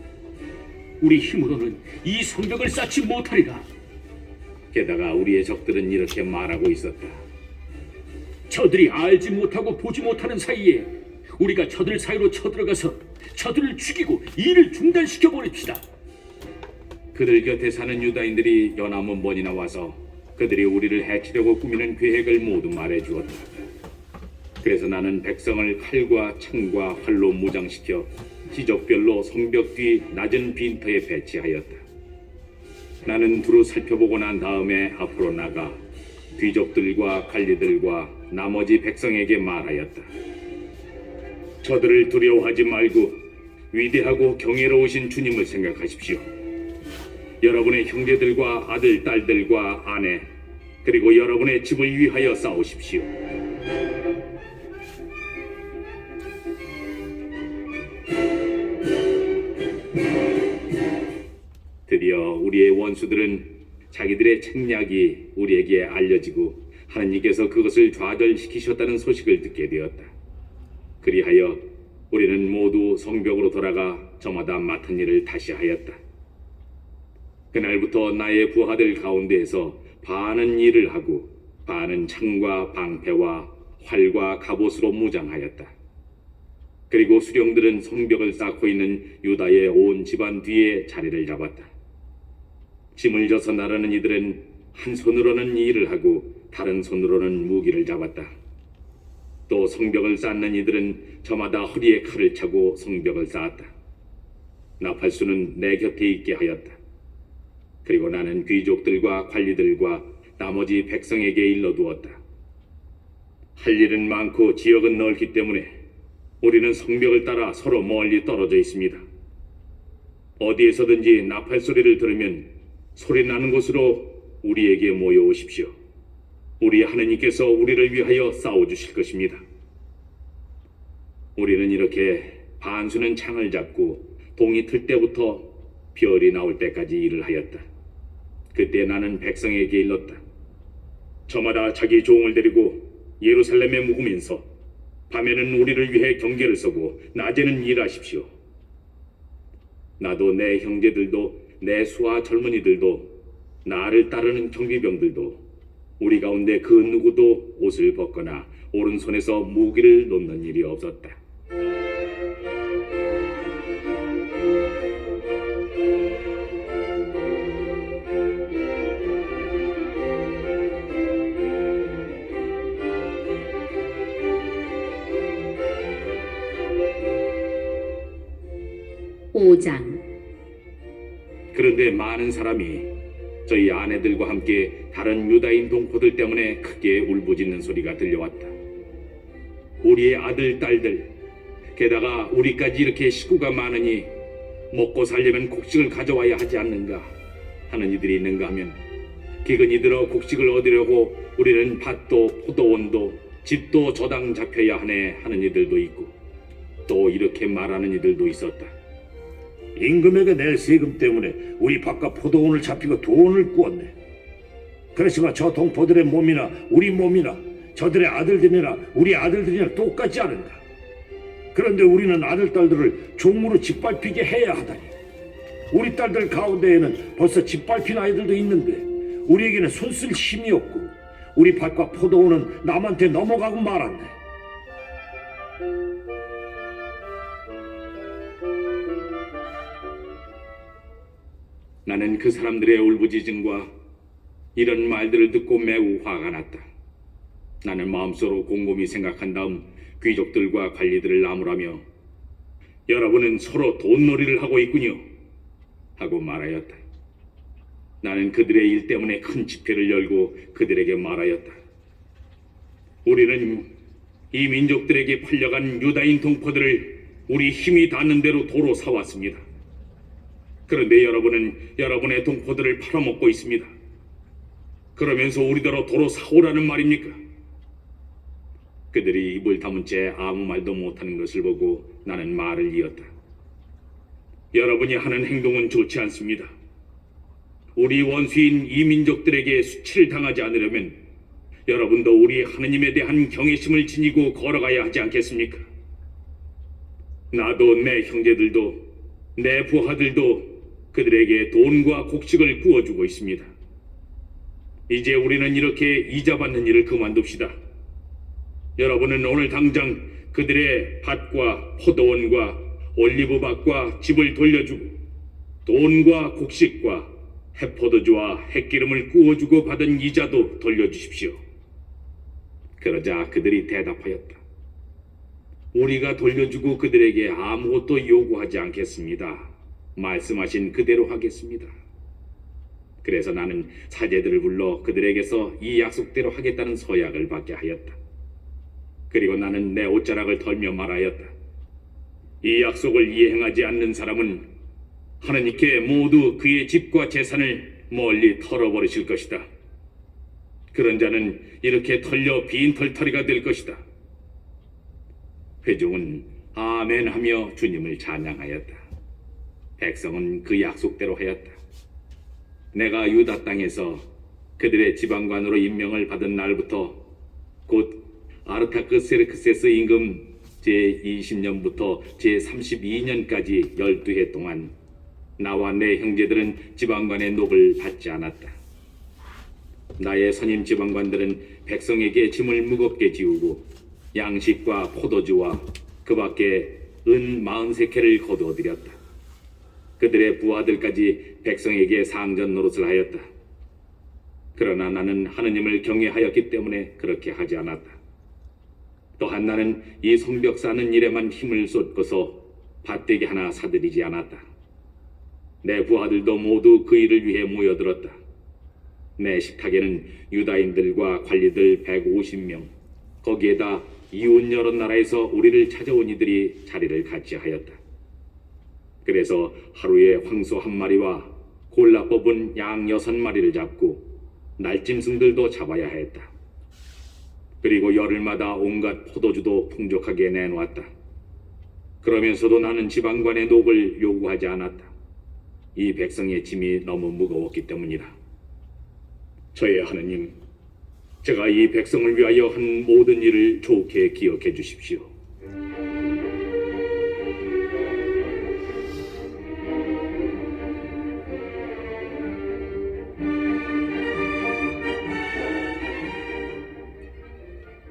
우리 힘으로는 이 성벽을 쌓지 못하리라. 게다가 우리의 적들은 이렇게 말하고 있었다. 저들이 알지 못하고 보지 못하는 사이에 우리가 저들 사이로 쳐들어가서 저들을 죽이고 일을 중단시켜 버립시다. 그들 곁에 사는 유다인들이 연합문 번이나 와서 그들이 우리를 해치려고 꾸미는 계획을 모두 말해주었다. 그래서 나는 백성을 칼과 창과 활로 무장시켜 지적별로 성벽 뒤 낮은 빈터에 배치하였다. 나는 두루 살펴보고 난 다음에 앞으로 나가 귀족들과 관리들과 나머지 백성에게 말하였다. 저들을 두려워하지 말고 위대하고 경이로우신 주님을 생각하십시오. 여러분의 형제들과 아들, 딸들과 아내, 그리고 여러분의 집을 위하여 싸우십시오. 드디어 우리의 원수들은 자기들의 책략이 우리에게 알려지고 하나님께서 그것을 좌절시키셨다는 소식을 듣게 되었다. 그리하여 우리는 모두 성벽으로 돌아가 저마다 맡은 일을 다시 하였다. 그날부터 나의 부하들 가운데에서 반은 일을 하고 반은 창과 방패와 활과 갑옷으로 무장하였다. 그리고 수령들은 성벽을 쌓고 있는 유다의 온 집안 뒤에 자리를 잡았다. 짐을 져서 나르는 이들은 한 손으로는 일을 하고 다른 손으로는 무기를 잡았다. 또 성벽을 쌓는 이들은 저마다 허리에 칼을 차고 성벽을 쌓았다. 나팔수는 내 곁에 있게 하였다. 그리고 나는 귀족들과 관리들과 나머지 백성에게 일러두었다. 할 일은 많고 지역은 넓기 때문에 우리는 성벽을 따라 서로 멀리 떨어져 있습니다. 어디에서든지 나팔 소리를 들으면 소리 나는 곳으로 우리에게 모여오십시오. 우리 하느님께서 우리를 위하여 싸워주실 것입니다. 우리는 이렇게 반수는 창을 잡고 동이 틀 때부터 별이 나올 때까지 일을 하였다. 그때 나는 백성에게 일렀다. 저마다 자기 종을 데리고 예루살렘에 묵으면서 밤에는 우리를 위해 경계를 서고 낮에는 일하십시오. 나도 내 형제들도 내 수하 젊은이들도 나를 따르는 경비병들도 우리 가운데 그 누구도 옷을 벗거나 오른손에서 무기를 놓는 일이 없었다. 오장 그런데 많은 사람이 저희 아내들과 함께 다른 유다인 동포들 때문에 크게 울부짖는 소리가 들려왔다. 우리의 아들, 딸들, 게다가 우리까지 이렇게 식구가 많으니 먹고 살려면 곡식을 가져와야 하지 않는가 하는 이들이 있는가 하면 기근이 들어 곡식을 얻으려고 우리는 밭도 포도원도 집도 저당 잡혀야 하네 하는 이들도 있고 또 이렇게 말하는 이들도 있었다. 임금에게 낼 세금 때문에 우리 밭과 포도원을 잡히고 돈을 꾸었네. 그렇지만 저 동포들의 몸이나 우리 몸이나 저들의 아들들이나 우리 아들들이나 똑같지 않은가. 그런데 우리는 아들, 딸들을 종으로 짓밟히게 해야 하다니. 우리 딸들 가운데에는 벌써 짓밟힌 아이들도 있는데 우리에게는 손쓸 힘이 없고 우리 밭과 포도원은 남한테 넘어가고 말았네. 나는 그 사람들의 울부짖음과 이런 말들을 듣고 매우 화가 났다. 나는 마음속으로 곰곰이 생각한 다음 귀족들과 관리들을 나무라며 여러분은 서로 돈놀이를 하고 있군요 하고 말하였다. 나는 그들의 일 때문에 큰 집회를 열고 그들에게 말하였다. 우리는 이 민족들에게 팔려간 유다인 동포들을 우리 힘이 닿는 대로 도로 사왔습니다. 그런데 여러분은 여러분의 동포들을 팔아먹고 있습니다. 그러면서 우리더러 도로 사오라는 말입니까? 그들이 입을 다문 채 아무 말도 못하는 것을 보고 나는 말을 이었다. 여러분이 하는 행동은 좋지 않습니다. 우리 원수인 이 민족들에게 수치를 당하지 않으려면 여러분도 우리 하느님에 대한 경외심을 지니고 걸어가야 하지 않겠습니까? 나도 내 형제들도 내 부하들도 그들에게 돈과 곡식을 구워주고 있습니다. 이제 우리는 이렇게 이자 받는 일을 그만둡시다. 여러분은 오늘 당장 그들의 밭과 포도원과 올리브밭과 집을 돌려주고 돈과 곡식과 해포도주와 햇기름을 구워주고 받은 이자도 돌려주십시오. 그러자 그들이 대답하였다. 우리가 돌려주고 그들에게 아무것도 요구하지 않겠습니다. 말씀하신 그대로 하겠습니다. 그래서 나는 사제들을 불러 그들에게서 이 약속대로 하겠다는 서약을 받게 하였다. 그리고 나는 내 옷자락을 털며 말하였다. 이 약속을 이행하지 않는 사람은 하나님께 모두 그의 집과 재산을 멀리 털어버리실 것이다. 그런 자는 이렇게 털려 빈 털터리가 될 것이다. 회중은 아멘 하며 주님을 찬양하였다. 백성은 그 약속대로 하였다. 내가 유다 땅에서 그들의 지방관으로 임명을 받은 날부터 곧 아르타크세르크세스 임금 제20년부터 제32년까지 12해 동안 나와 내 형제들은 지방관의 녹을 받지 않았다. 나의 선임 지방관들은 백성에게 짐을 무겁게 지우고 양식과 포도주와 그 밖에 은 43개를 거두어들였다. 그들의 부하들까지 백성에게 상전 노릇을 하였다. 그러나 나는 하느님을 경외하였기 때문에 그렇게 하지 않았다. 또한 나는 이 성벽 쌓는 일에만 힘을 쏟고서 밭대기 하나 사들이지 않았다. 내 부하들도 모두 그 일을 위해 모여들었다. 내 식탁에는 유다인들과 관리들 150명, 거기에다 이웃 여러 나라에서 우리를 찾아온 이들이 자리를 같이 하였다. 그래서 하루에 황소 1마리와 골라 뽑은 양 6마리를 잡고 날짐승들도 잡아야 했다. 그리고 열흘마다 온갖 포도주도 풍족하게 내놓았다. 그러면서도 나는 지방관의 녹을 요구하지 않았다. 이 백성의 짐이 너무 무거웠기 때문이다. 저의 하느님, 제가 이 백성을 위하여 한 모든 일을 좋게 기억해 주십시오.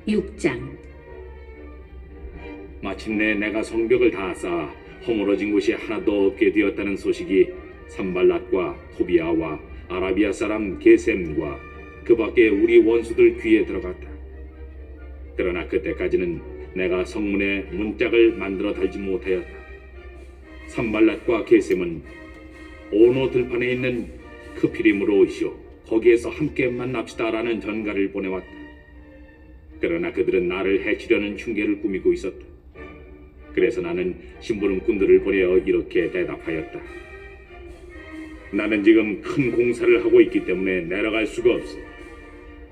육장 마침내 내가 성벽을 다 쌓아 허물어진 곳이 하나도 없게 되었다는 소식이 산발랏과 토비아와 아라비아 사람 게셈과 그 밖에 우리 원수들 귀에 들어갔다. 그러나 그때까지는 내가 성문에 문짝을 만들어 달지 못하였다. 산발랏과 게셈은 오노 들판에 있는 크피림으로 오시오 거기에서 함께 만납시다라는 전가를 보내왔다. 그러나 그들은 나를 해치려는 흉계를 꾸미고 있었다. 그래서 나는 심부름꾼들을 보내어 이렇게 대답하였다. 나는 지금 큰 공사를 하고 있기 때문에 내려갈 수가 없어.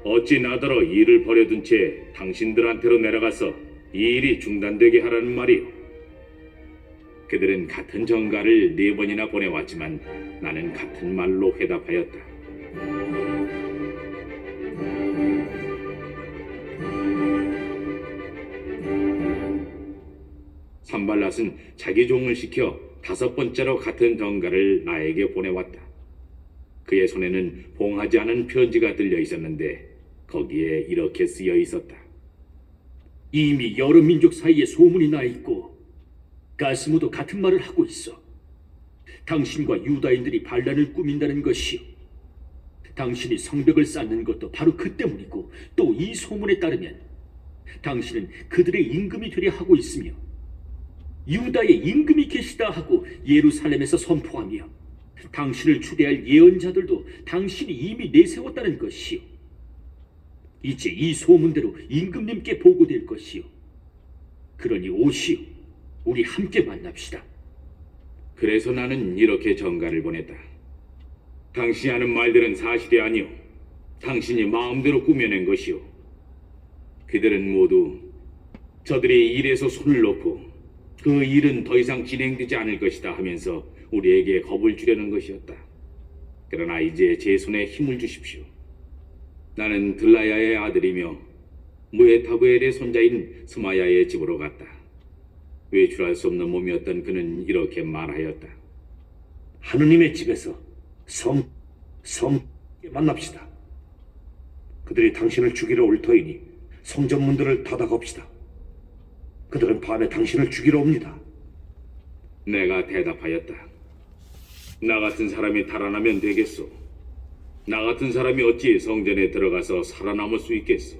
어찌 나더러 일을 버려둔 채 당신들한테로 내려가서 이 일이 중단되게 하라는 말이오. 그들은 같은 전가를 4번이나 보내왔지만 나는 같은 말로 회답하였다. 산발랏은 자기 종을 시켜 5번째로 같은 전가를 나에게 보내왔다. 그의 손에는 봉하지 않은 편지가 들려 있었는데 거기에 이렇게 쓰여 있었다. 이미 여러 민족 사이에 소문이 나 있고 가스무도 같은 말을 하고 있어. 당신과 유다인들이 반란을 꾸민다는 것이요. 당신이 성벽을 쌓는 것도 바로 그 때문이고 또 이 소문에 따르면 당신은 그들의 임금이 되려 하고 있으며 유다의 임금이 계시다 하고 예루살렘에서 선포하며 당신을 추대할 예언자들도 당신이 이미 내세웠다는 것이요. 이제 이 소문대로 임금님께 보고될 것이요. 그러니 오시오. 우리 함께 만납시다. 그래서 나는 이렇게 전가를 보냈다. 당신이 하는 말들은 사실이 아니오. 당신이 마음대로 꾸며낸 것이오. 그들은 모두 저들이 일에서 손을 놓고 그 일은 더 이상 진행되지 않을 것이다 하면서 우리에게 겁을 주려는 것이었다. 그러나 이제 제 손에 힘을 주십시오. 나는 들라야의 아들이며 무에타브엘의 손자인 스마야의 집으로 갔다. 외출할 수 없는 몸이었던 그는 이렇게 말하였다. 하느님의 집에서 성에 만납시다. 그들이 당신을 죽이러 올 터이니 성전문들을 닫아갑시다. 그들은 밤에 당신을 죽이러 옵니다. 내가 대답하였다. 나 같은 사람이 달아나면 되겠소. 나 같은 사람이 어찌 성전에 들어가서 살아남을 수 있겠소.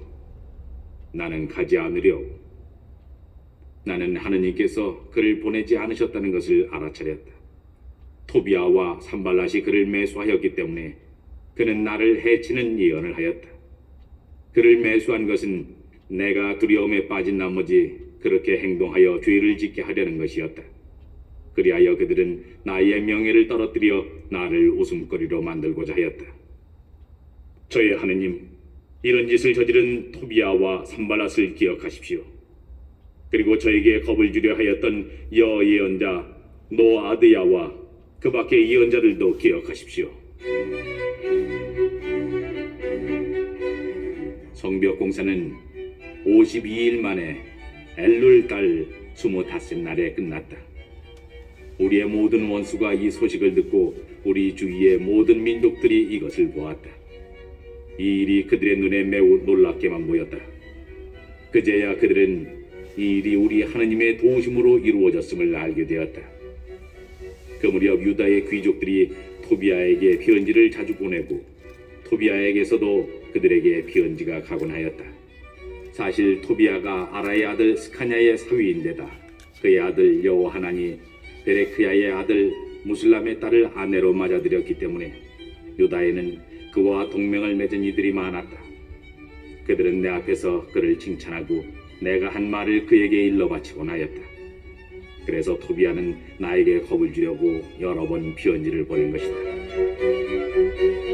나는 가지 않으려고. 나는 하느님께서 그를 보내지 않으셨다는 것을 알아차렸다. 토비아와 산발랏이 그를 매수하였기 때문에 그는 나를 해치는 예언을 하였다. 그를 매수한 것은 내가 두려움에 빠진 나머지 그렇게 행동하여 죄를 짓게 하려는 것이었다. 그리하여 그들은 나의 명예를 떨어뜨려 나를 웃음거리로 만들고자 하였다. 저의 하느님, 이런 짓을 저지른 토비아와 산발랏을 기억하십시오. 그리고 저에게 겁을 주려 하였던 여 예언자 노아드야와 그 밖의 예언자들도 기억하십시오. 성벽 공사는 52일 만에 엘룰 달 25날에 끝났다. 우리의 모든 원수가 이 소식을 듣고 우리 주위의 모든 민족들이 이것을 보았다. 이 일이 그들의 눈에 매우 놀랍게만 보였다. 그제야 그들은 이 일이 우리 하느님의 도우심으로 이루어졌음을 알게 되었다. 그 무렵 유다의 귀족들이 토비아에게 편지를 자주 보내고 토비아에게서도 그들에게 편지가 가곤 하였다. 사실 토비아가 아라의 아들 스카냐의 사위인데다 그의 아들 여호하난이 베레크야의 아들 무슬람의 딸을 아내로 맞아들였기 때문에 유다에는 그와 동맹을 맺은 이들이 많았다. 그들은 내 앞에서 그를 칭찬하고 내가 한 말을 그에게 일러 바치곤 하였다. 그래서 토비아는 나에게 겁을 주려고 여러 번 편지를 보낸 것이다.